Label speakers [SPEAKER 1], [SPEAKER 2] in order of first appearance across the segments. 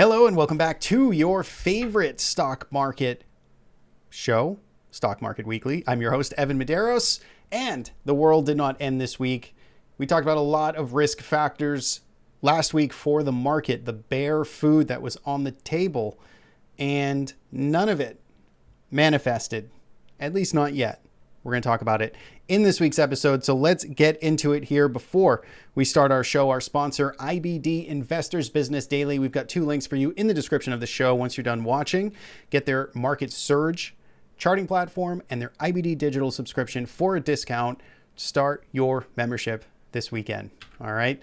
[SPEAKER 1] Hello and welcome back to your favorite stock market show, Stock Market Weekly. I'm your host, Evan Medeiros, and the world did not end this week. We talked about a lot of risk factors last week for the market, the bear food that was on the table, and none of it manifested, at least not yet. We're going to talk about it in this week's episode. So let's get into it here. Before we start our show, our sponsor, IBD Investors Business Daily. We've got two links for you in the description of the show. Once you're done watching, get their market surge charting platform and their IBD digital subscription for a discount. Start your membership this weekend. All right.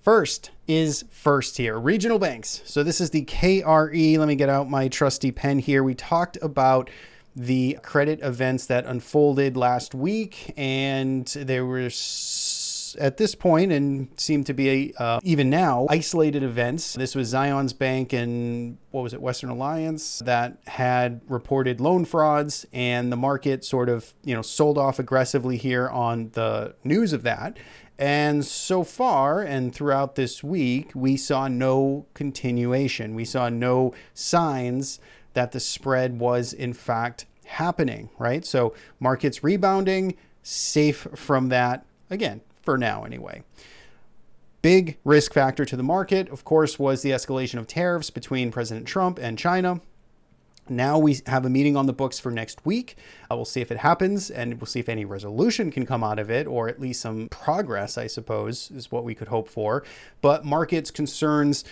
[SPEAKER 1] First is first here, regional banks. So this is the KRE. Let me get out my trusty pen here. We talked about the credit events that unfolded last week, and there were at this point and seem to be even now isolated events. This was Zion's Bank and Western Alliance that had reported loan frauds, and the market sort of sold off aggressively here on the news of that. And so far and throughout this week, we saw no continuation. We saw no signs that the spread was in fact happening, right? So markets rebounding, safe from that, again, for now anyway. Big risk factor to the market, of course, was the escalation of tariffs between President Trump and China. Now we have a meeting on the books for next week. We'll see if it happens, and we'll see if any resolution can come out of it, or at least some progress, I suppose, is what we could hope for. But markets' concerns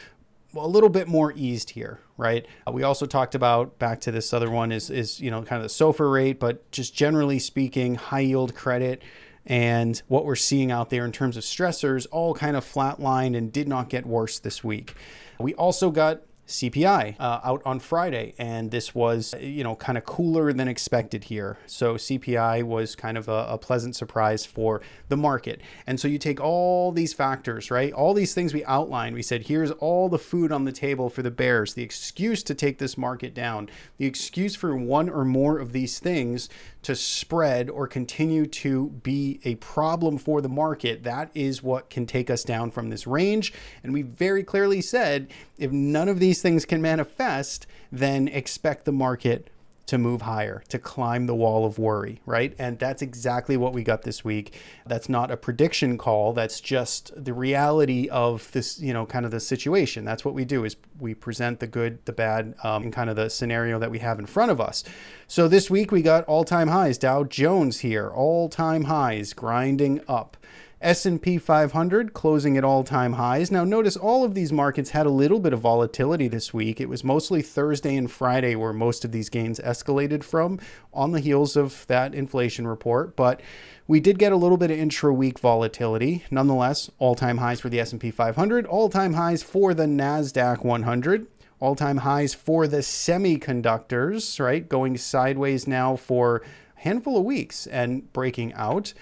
[SPEAKER 1] a little bit more eased here, right? We also talked about, back to this other one, is kind of the SOFI rate, but just generally speaking, high yield credit and what we're seeing out there in terms of stressors all kind of flatlined and did not get worse this week. We also got CPI out on Friday, and this was, kind of cooler than expected here. So CPI was kind of a pleasant surprise for the market. And so you take all these factors, right? All these things we outlined. We said, here's all the food on the table for the bears, the excuse to take this market down, the excuse for one or more of these things to spread or continue to be a problem for the market. That is what can take us down from this range. And we very clearly said, if none of these things can manifest, then expect the market to move higher, to climb the wall of worry, right? And that's exactly what we got this week. That's not a prediction call. That's just the reality of this, kind of the situation. That's what we do, is we present the good, the bad, and kind of the scenario that we have in front of us. So this week we got all-time highs. Dow Jones here, all-time highs, grinding up. S&P 500 closing at all-time highs. Now notice all of these markets had a little bit of volatility this week. It was mostly Thursday and Friday where most of these gains escalated from on the heels of that inflation report. But we did get a little bit of intra-week volatility. Nonetheless, all-time highs for the S&P 500, all-time highs for the NASDAQ 100. All-time highs for the semiconductors, right? Going sideways now for a handful of weeks and breaking out.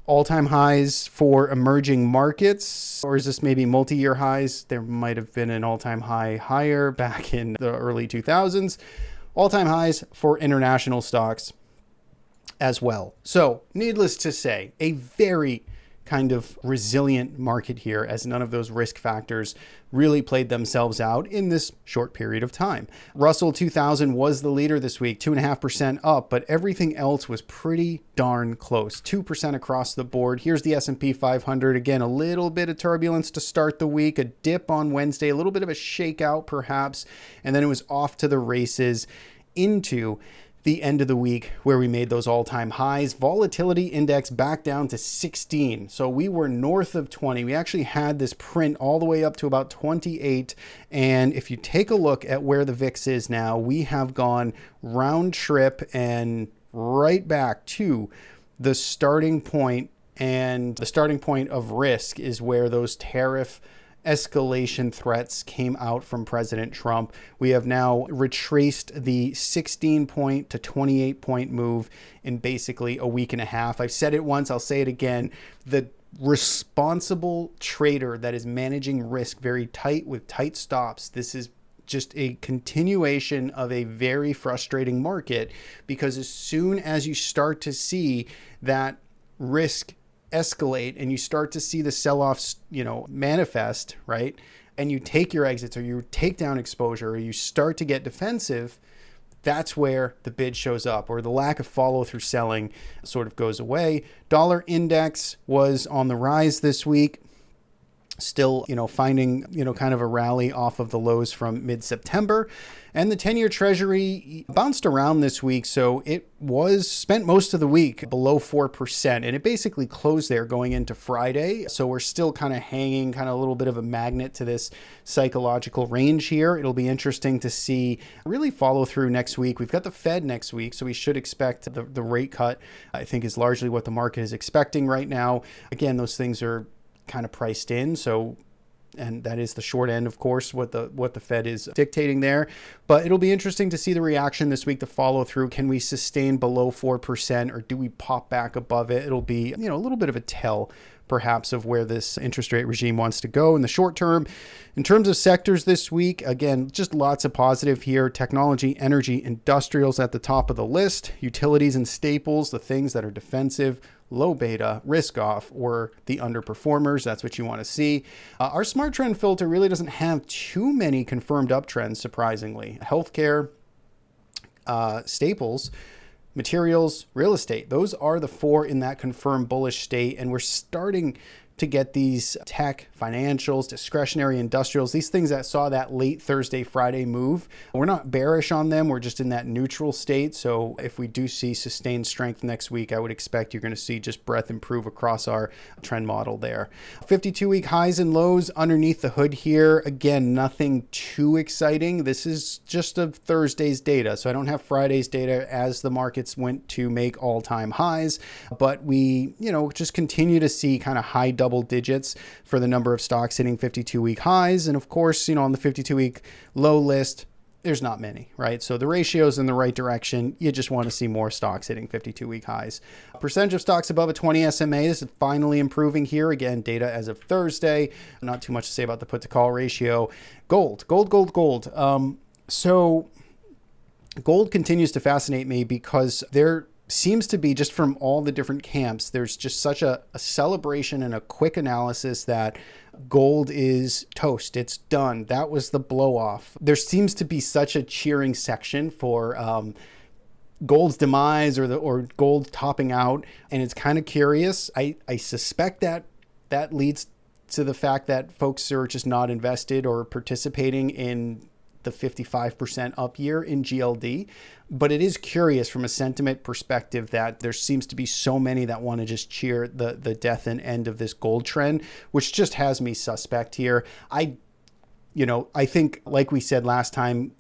[SPEAKER 1] All-time highs for emerging markets, or is this maybe multi-year highs? There might have been an all-time high higher back in the early 2000s. All-time highs for international stocks as well. So needless to say, a very kind of resilient market here, as none of those risk factors really played themselves out in this short period of time. Russell 2000 was the leader this week, 2.5% up, but everything else was pretty darn close, 2% across the board. Here's the S&P 500. Again, a little bit of turbulence to start the week, a dip on Wednesday, a little bit of a shakeout perhaps, and then it was off to the races into the end of the week where we made those all-time highs. Volatility index back down to 16. So we were north of 20. We actually had this print all the way up to about 28. And if you take a look at where the VIX is now, we have gone round trip and right back to the starting point. And the starting point of risk is where those tariff escalation threats came out from President Trump. We have now retraced the 16-point to 28-point move in basically a week and a half. I've said it once, I'll say it again. The responsible trader that is managing risk very tight with tight stops, this is just a continuation of a very frustrating market, because as soon as you start to see that risk escalate and you start to see the sell-offs, manifest, right? and you take your exits or you take down exposure or you start to get defensive, that's where the bid shows up, or the lack of follow through selling sort of goes away. Dollar index was on the rise this week. Still, finding, kind of a rally off of the lows from mid-September. And the 10-year Treasury bounced around this week. So it was spent most of the week below 4%. And it basically closed there going into Friday. So we're still kind of hanging, kind of a little bit of a magnet to this psychological range here. It'll be interesting to see really follow through next week. We've got the Fed next week, so we should expect the rate cut, I think, is largely what the market is expecting right now. Again, those things are kind of priced in. So, and that is the short end, of course, what the Fed is dictating there. But it'll be interesting to see the reaction this week to follow through. Can we sustain below 4%, or do we pop back above it? It'll be, a little bit of a tell perhaps of where this interest rate regime wants to go in the short term. In terms of sectors this week, again, just lots of positive here. Technology, energy, industrials at the top of the list. Utilities and staples, the things that are defensive, low beta, risk off, or the underperformers. That's what you want to see. Our smart trend filter really doesn't have too many confirmed uptrends, surprisingly. Healthcare, staples, materials, real estate. Those are the four in that confirmed bullish state. And we're starting to get these tech, financials, discretionary industrials, these things that saw that late Thursday, Friday move. We're not bearish on them. We're just in that neutral state. So if we do see sustained strength next week, I would expect you're going to see just breadth improve across our trend model there. 52-week highs and lows underneath the hood here. Again, nothing too exciting. This is just of Thursday's data. So I don't have Friday's data as the markets went to make all-time highs, but we, just continue to see kind of high double digits for the number of stocks hitting 52-week highs. And of course, on the 52-week low list, there's not many, right? So the ratio's in the right direction. You just want to see more stocks hitting 52-week highs. Percentage of stocks above a 20 SMA, this is finally improving here. Again, data as of Thursday. Not too much to say about the put to call ratio. Gold. So gold continues to fascinate me because there seems to be, just from all the different camps, there's just such a celebration and a quick analysis that gold is toast. It's done. That was the blow off. There seems to be such a cheering section for gold's demise or gold topping out. And it's kind of curious. I suspect that leads to the fact that folks are just not invested or participating in the 55% up year in GLD. But it is curious from a sentiment perspective that there seems to be so many that want to just cheer the death and end of this gold trend, which just has me suspect here. I think, like we said last time,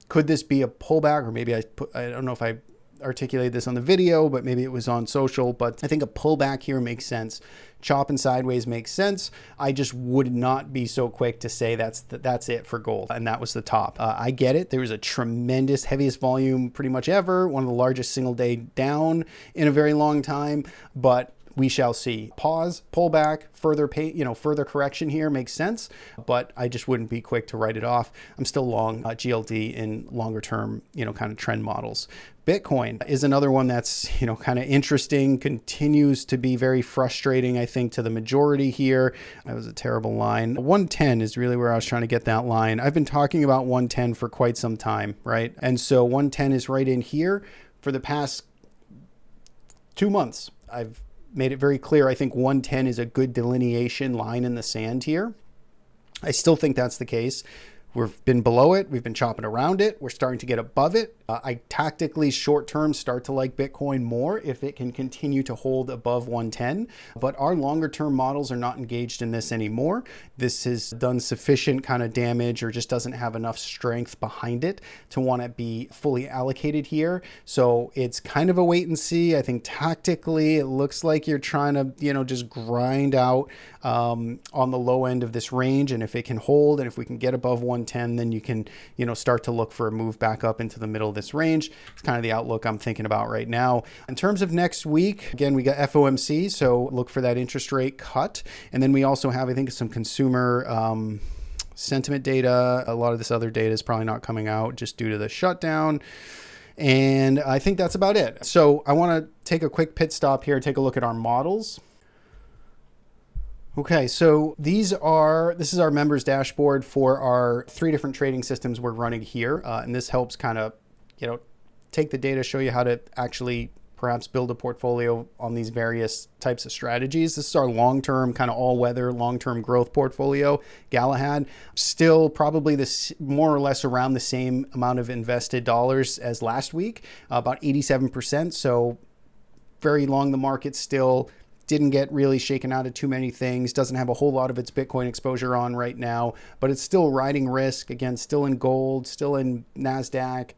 [SPEAKER 1] could this be a pullback? Or maybe I don't know if I articulated this on the video, but maybe it was on social, but I think a pullback here makes sense. Chopping sideways makes sense. I just would not be so quick to say that's it for gold. And that was the top. I get it. There was a tremendous, heaviest volume pretty much ever, one of the largest single day down in a very long time, but we shall see. Pause, pullback, further correction here makes sense, but I just wouldn't be quick to write it off. I'm still long GLD in longer term, kind of trend models. Bitcoin is another one that's, kind of interesting, continues to be very frustrating, I think, to the majority here. That was a terrible line. 110 is really where I was trying to get that line. I've been talking about 110 for quite some time, right? And so 110 is right in here. For the past 2 months, I've made it very clear. I think 110 is a good delineation line in the sand here. I still think that's the case. We've been below it. We've been chopping around it. We're starting to get above it. I tactically short term start to like Bitcoin more if it can continue to hold above 110. But our longer term models are not engaged in this anymore. This has done sufficient kind of damage or just doesn't have enough strength behind it to want to be fully allocated here. So it's kind of a wait and see. I think tactically it looks like you're trying to, just grind out on the low end of this range. And if it can hold and if we can get above 110, then you can, start to look for a move back up into the middle of this range. It's kind of the outlook I'm thinking about right now. In terms of next week, again, we got FOMC, so look for that interest rate cut. And then we also have, I think, some consumer sentiment data. A lot of this other data is probably not coming out just due to the shutdown. And I think that's about it. So I want to take a quick pit stop here, take a look at our models. Okay, so this is our members dashboard for our 3 different trading systems we're running here. And this helps kind of, take the data, show you how to actually perhaps build a portfolio on these various types of strategies. This is our long-term kind of all-weather, long-term growth portfolio. Galahad, still probably this more or less around the same amount of invested dollars as last week, about 87%. So very long the market still. Didn't get really shaken out of too many things, doesn't have a whole lot of its Bitcoin exposure on right now, but it's still riding risk. Again, still in gold, still in NASDAQ,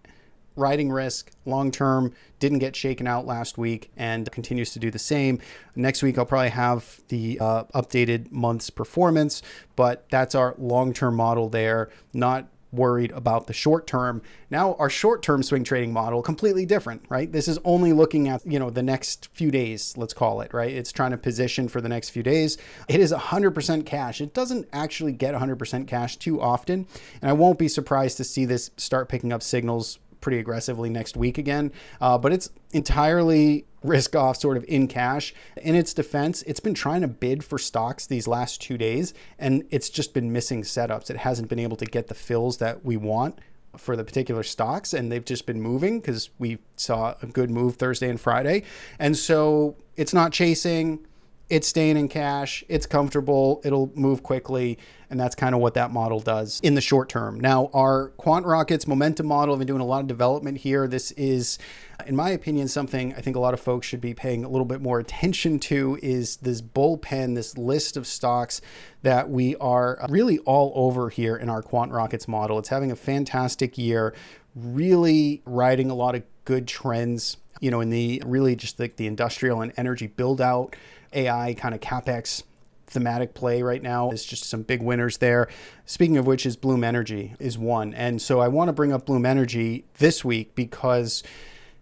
[SPEAKER 1] riding risk long term, didn't get shaken out last week and continues to do the same. Next week, I'll probably have the updated month's performance, but that's our long-term model there, not worried about the short term. Now our short term swing trading model, completely different, right? This is only looking at, the next few days, let's call it, right? It's trying to position for the next few days. It is 100% cash. It doesn't actually get 100% cash too often. And I won't be surprised to see this start picking up signals pretty aggressively next week again. But it's entirely risk off, sort of in cash. In its defense, it's been trying to bid for stocks these last 2 days, and it's just been missing setups. It hasn't been able to get the fills that we want for the particular stocks, and they've just been moving because we saw a good move Thursday and Friday. And so it's not chasing. It's staying in cash, it's comfortable, it'll move quickly, and that's kind of what that model does in the short term. Now, our Quantrockets momentum model, I've been doing a lot of development here. This is, in my opinion, something I think a lot of folks should be paying a little bit more attention to, is this bullpen, this list of stocks that we are really all over here in our Quantrockets model. It's having a fantastic year, really riding a lot of good trends, in the really just like the industrial and energy build out. AI kind of CapEx thematic play right now. There's just some big winners there. Speaking of which, is Bloom Energy is one. And so I want to bring up Bloom Energy this week because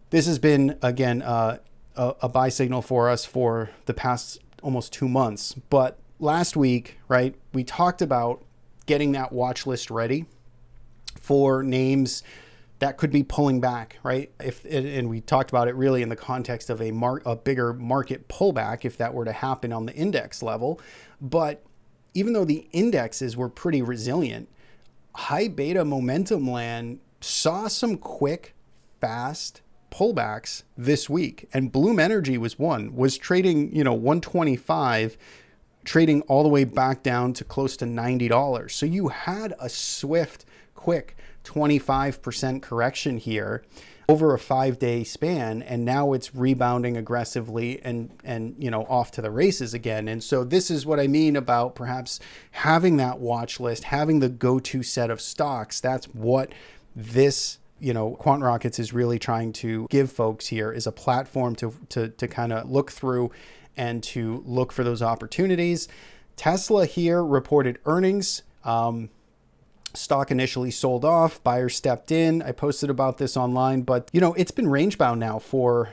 [SPEAKER 1] this has been, again, a buy signal for us for the past almost 2 months. But last week, right, we talked about getting that watch list ready for names that could be pulling back, right? And we talked about it really in the context of a bigger market pullback if that were to happen on the index level. But even though the indexes were pretty resilient, high beta momentum land saw some quick, fast pullbacks this week. And Bloom Energy was trading, 125, trading all the way back down to close to $90. So you had a swift, quick 25% correction here over a 5-day span, and now it's rebounding aggressively and off to the races again. And so this is what I mean about perhaps having that watch list, having the go-to set of stocks. That's what this Quantrockets is really trying to give folks here, is a platform to kind of look through and to look for those opportunities. Tesla here reported earnings. Stock initially sold off, buyers stepped in. I posted about this online, but it's been range bound now for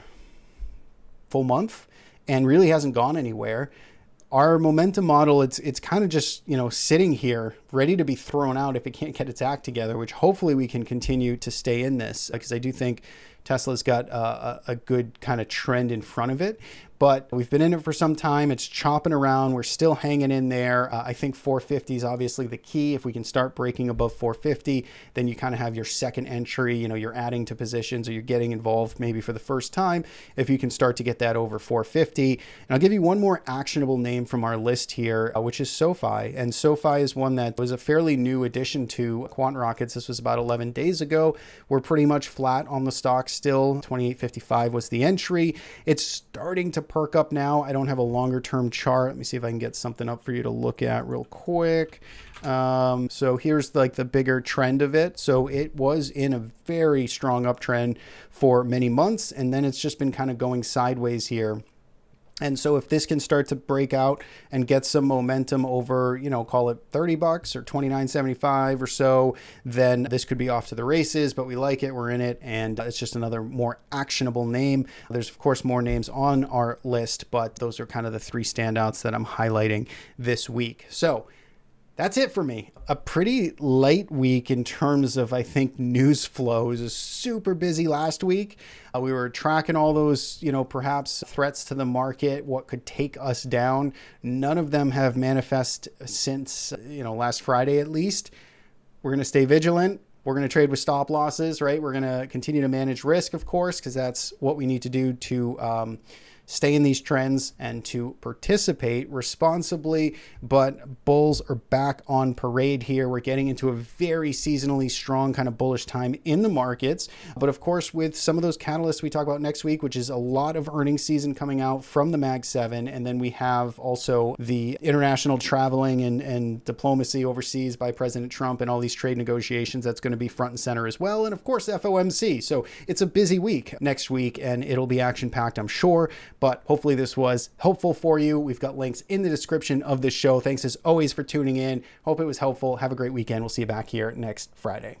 [SPEAKER 1] full month and really hasn't gone anywhere. Our momentum model, it's kind of just, sitting here ready to be thrown out if it can't get its act together, which hopefully we can continue to stay in this, because I do think Tesla's got a good kind of trend in front of it. But we've been in it for some time. It's chopping around. We're still hanging in there. I think 450 is obviously the key. If we can start breaking above 450, then you kind of have your second entry. You're adding to positions, or you're getting involved maybe for the first time if you can start to get that over 450. And I'll give you one more actionable name from our list here, which is SoFi. And SoFi is one that was a fairly new addition to Quantrockets. This was about 11 days ago. We're pretty much flat on the stock still. 28.55 was the entry. It's starting to perk up now. I don't have a longer term chart. Let me see if I can get something up for you to look at real quick. So here's like the bigger trend of it. So it was in a very strong uptrend for many months, and then it's just been kind of going sideways here. And so if this can start to break out and get some momentum over, call it $30 or $29.75 or so, then this could be off to the races. But we like it, we're in it, and it's just another more actionable name. There's of course more names on our list, but those are kind of the 3 standouts that I'm highlighting this week. So That's it for me. A pretty light week in terms of, I think, news flow. It was super busy last week. We were tracking all those, perhaps threats to the market, what could take us down. None of them have manifest since, last Friday at least. We're going to stay vigilant. We're going to trade with stop losses, right? We're going to continue to manage risk, of course, because that's what we need to do to stay in these trends and to participate responsibly. But bulls are back on parade here. We're getting into a very seasonally strong kind of bullish time in the markets. But of course, with some of those catalysts we talk about next week, which is a lot of earnings season coming out from the Mag 7. And then we have also the international traveling and diplomacy overseas by President Trump and all these trade negotiations. That's going to be front and center as well. And of course, FOMC. So it's a busy week next week and it'll be action packed, I'm sure. But hopefully this was helpful for you. We've got links in the description of this show. Thanks as always for tuning in. Hope it was helpful. Have a great weekend. We'll see you back here next Friday.